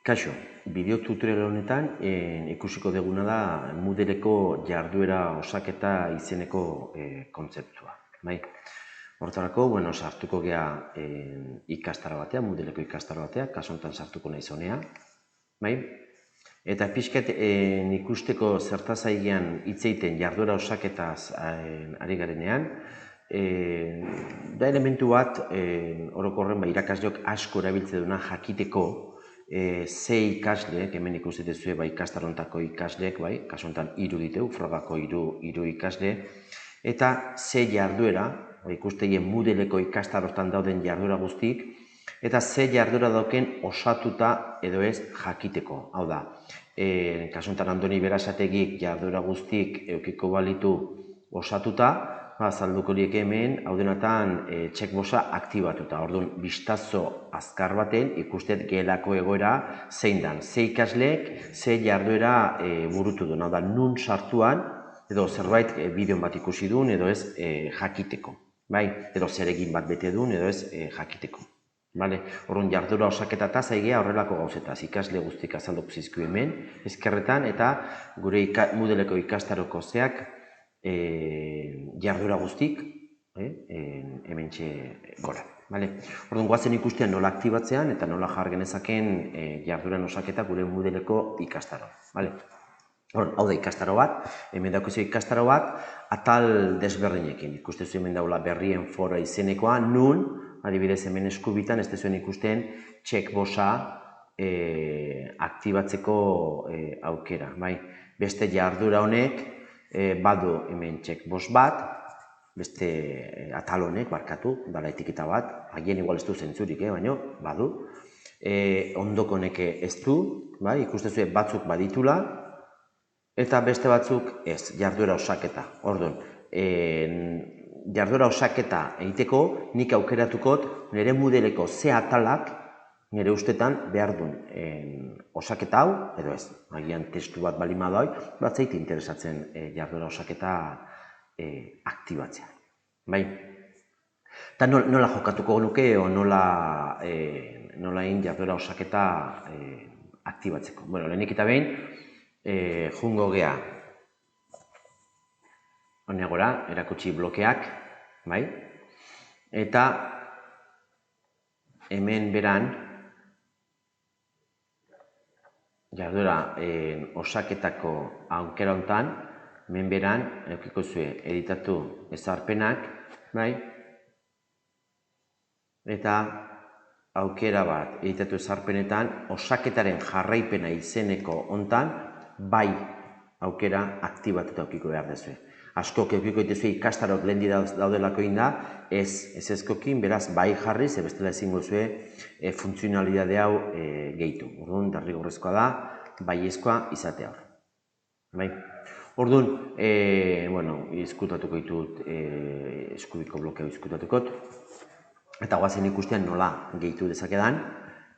Kaixo, bideo tutorial honetan ikusiko duguna da Moodleko jarduera osaketa izeneko kontzeptua. Bai? Hortarako, sartuko gea ikastaro batea, Moodleko ikastaro batea, kasu honetan sartuko naiz honea. Bai? Eta pixkat ikusteko zertaz aigean hitz egiten jarduera osaketaz ari garenean, da elementu bat orokorren irakasleok asko erabiltzen duna jakiteko ze ikasleek, hemen ikusten duzue ikastarontako ikasleek, kasu honetan 3 ditu, frogako 3 ikasle, eta ze jarduera, ikusteien Moodleko ikastarotan dauden jarduera guztik, eta ze jarduera dauken osatuta edo ez jakiteko. Hau da, kasu honetan Andoni Berasategik jarduera guztik eukiko balitu osatuta, azalduko lieke hemen, hau denatan checkboxa aktibatuta. Orduan, bistazo azkar baten ikustet gelako egoera zein dan. Ze ikasleek, ze jarduera burutu duen. Hau da, nun sartuan, edo zerbait bideon bat ikusi duen, edo ez jakiteko. Edo zeregin bat bete duen, edo ez jakiteko. Orduan, jarduera osaketata zaigea horrelako gauzetaz. Ikasle guztik azalduko zizku hemen, ezkerretan, eta gure Moodleko ikastaroko zeak jarduera guztik, hemen gora. Orduan, guazen ikustean nola aktibatzean eta nola jar genezaken jardueran osaketa gure Moodleko ikastaro. Hau da ikastaro bat, hemen daukizio ikastaro bat, atal desberdinekin. Ikustezu hemen daula berrien fora izenekoa, nun, adibidez hemen eskubitan, ez dezuen ikusten checkboxa aktibatzeko aukera. Beste jarduera honek, badu hemen checkbox bat, beste atal honek, barkatu, dala etiketa bat, agien igual ez du zentzurik, baina badu. Ondoko honek ez du, ikustezu batzuk baditula, eta beste batzuk ez, jarduera osaketa. Orduan, jarduera osaketa egiteko, nik aukeratukot nire Moodleko ze atalak nire ustetan behar duen osaketa hau, edo ez, agian testu bat balima doi, bat zaite interesatzen jarduera osaketa aktibatzea. Eta nola jokatuko nuke, o nola egin jarduera osaketa aktibatzeko. Lehenik eta behin, jungo gea honegora, erakutsi blokeak, eta hemen beran, jarduera osaketako aukera hontan, hemen beran, eukiko zue, editatu ezarpenak, eta aukera bat, editatu ezarpenetan, osaketaren jarraipena izeneko hontan, bai aukera aktibatuta eukiko behar dezue. Askok eukiko dituzue ikastarok lehendi daudelako inda, ez ezkokin, beraz, bai jarri, ze bestela ezingo zue funtzionalidade hau gehitu. Orduan, derrigorrezkoa da, baiezkoa izatea hor. Orduan, izkutatuko ditut, eskubiko blokeo izkutatukot, eta guazen ikustean nola gehitu dezakedan,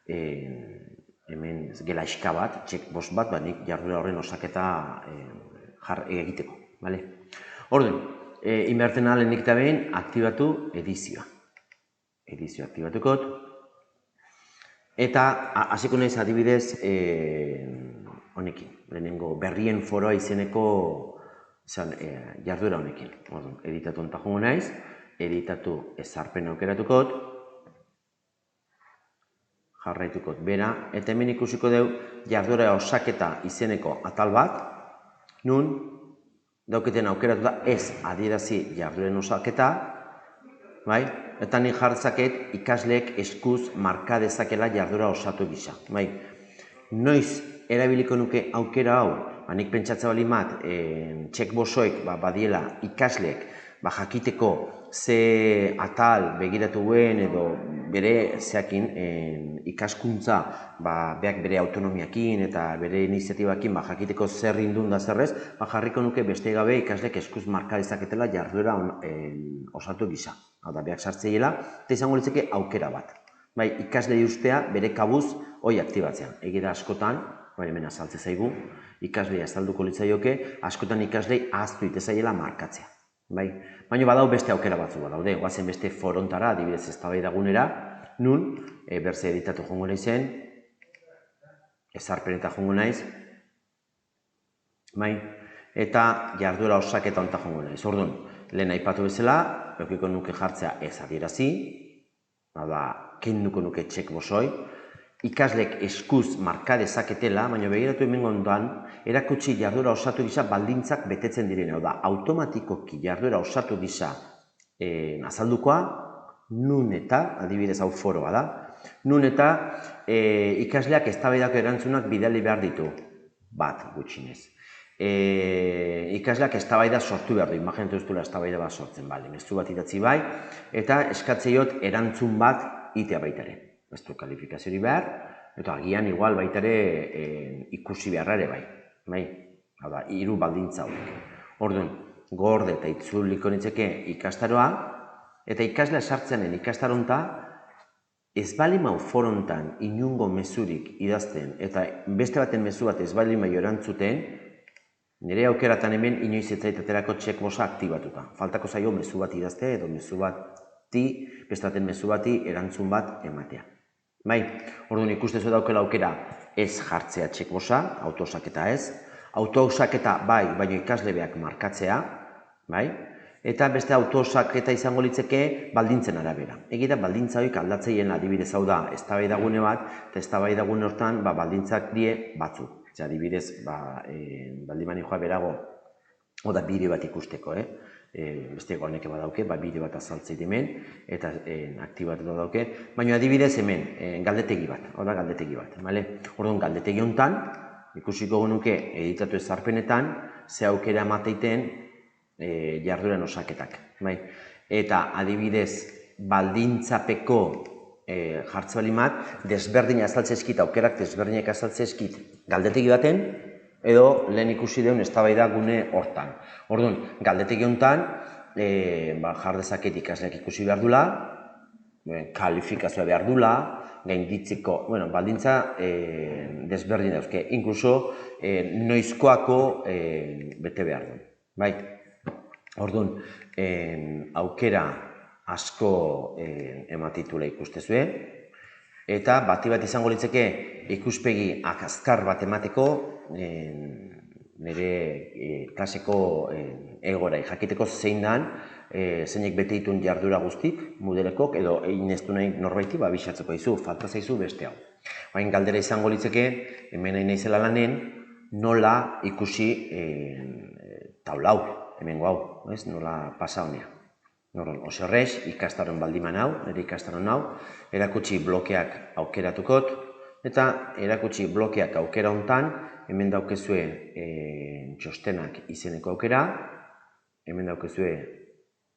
hemen gela eska bat, checkbox bat, nik jarduera horren osaketa egiteko. Orduan, inberten alenik eta behin, aktibatu edizioa. Edizioa aktibatukot. Eta, hasiko naiz adibidez, honekin, lehenengo berrien foroa izeneko jarduera honekin. Editatu onta jongo naiz, editatu ezarpen aukeratukot, jarraitukot bera, eta hemen ikusiko dugu jarduera osaketa izeneko atal bat, nun, dauketen aukeratuta ez adierazi jardueren osaketa, eta nik jartzaket ikasleek eskuz marka dezakela jarduera osatu gisa. Noiz erabiliko nuke aukera hau, nik pentsatza bali mat, checkboxoek badiela ikasleek jakiteko ze atal begiratu guen edo bere zeakin ikaskuntza beak bere autonomiakin eta bere iniziatibakin jakiteko zer indun da zerrez, jarriko nuke beste gabe ikasleek eskuz marka dezaketela jarduera osatu gisa. Hau da, beak sartzeiela, eta izango litzeke aukera bat. Ikasle ustea bere kabuz hoi aktibatzean. Egira askotan, hemen azaltze zaigu, ikaslea azalduko litzaioke, askotan ikaslei ahaztu itezaiela markatzea. Baina badau beste aukera batzu badaude, guazen beste forontara, adibidez eztabaidagunera, nun, berze editatu jongo naizen, ezarpeneta jongo naiz, bai, eta jarduera osaketa honetan jongo naiz. Orduan, lehen aipatu bezala, eukiko nuke jartzea ez adierazi, kenduko nuke checkboxoi, ikaslek eskuz marka dezaketela, baina begiratu hemen ondoan, erakutsi jarduera osatu gisa baldintzak betetzen direne. Automatikoki jarduera osatu gisa azaldukoa, nun eta, adibidez hau foroa da, nun eta ikasleak eztabaidako erantzunak bidali behar ditu, bat gutxinez. Ikasleak eztabaida sortu behar du, imaginatu ez duela eztabaida bat sortzen, mezu bat idatzi bai, eta eskatzeiot erantzun bat itea baitare. Ez du kalifikazioari behar, eta agian igual baitare ikusi beharra ere bai. Hau da, 3 baldintza hauek. Orduan, gorde eta itzuliko nitzeke ikastaroa, eta ikaslea sartzeanen ikastaronta, ez balimau forontan inungo mezurik idazten, eta beste baten mezu bat ez balimau erantzuten, nire aukeratan hemen inoiz ez zaitaterako checkboxa aktibatuta. Faltako zaio mezu bat idazte edo mezu bati, beste baten mezu bati erantzun bat ematea. Bai, orduan ikustezu daukela aukera ez jartzea checkboxa, autosaketa ez, autosaketa bai, baina ikaslebeak markatzea, bai, eta beste autosaketa izango litzeke baldintzen arabera. Egira baldintza hoik aldatzeien adibidez hau da, eztabaidagune bat, eta eztabaidagune hortan baldintzak die batzuk. Adibidez, baldin mani joa berago, oda bideo bat ikusteko, beste honek badauke, bideo bat azaltzei hemen, eta aktibatu dauke, baina adibidez hemen, galdetegi bat, oda galdetegi bat, orduan galdetegi honetan, ikusiko genuke editatu ezarpenetan, ze aukera emateiten jardueran osaketak. Eta adibidez, baldintzapeko jartze balimat, desberdin azaltzezkit, aukerak desberdinek azaltzezkit galdetegi baten, edo lehen ikusi deun eztabaida gune hortan. Orduan, galdetegi honetan, jar dezaket ikasleak ikusi behar dula, kalifikazioa behar dula, gainditzeko, baldintza desberdin dauzke, inkluso noizkoako bete behar du. Orduan, aukera asko ematitula ikustezue, eta bati bat izango litzeke ikuspegi azkar bat emateko nire klaseko egorai jakiteko zein dan zeinek bete dituen jardura guztik Moodlekok edo egin ez du nahi norbaiti bisatzeko izu, falta zaizu beste hau. Baina galdera izango litzeke hemen nahi naizela lanen nola ikusi taula hau, hemengo hau, nola pasa honea. Oso horrez, ikastaron baldiman hau, nire ikastaron hau, erakutsi blokeak aukeratukot, eta erakutsi blokeak aukera hontan, hemen daukezue txostenak izeneko aukera, hemen daukezue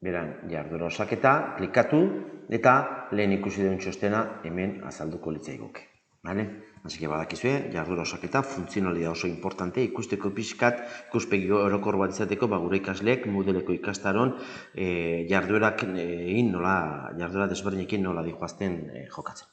beran jardura osaketa, klikatu, eta lehen ikusi duen txostena hemen azalduko litzaiguke. Así que badakizue, jardura osaketa, funtzionalidad oso importante, ikusteko pixkat, ikuspegi orokor bat izateko, gure ikasleek, Moodleko ikastaron, jarduerak egin nola, jardura desberdinekin nola dihoazten jokatzen.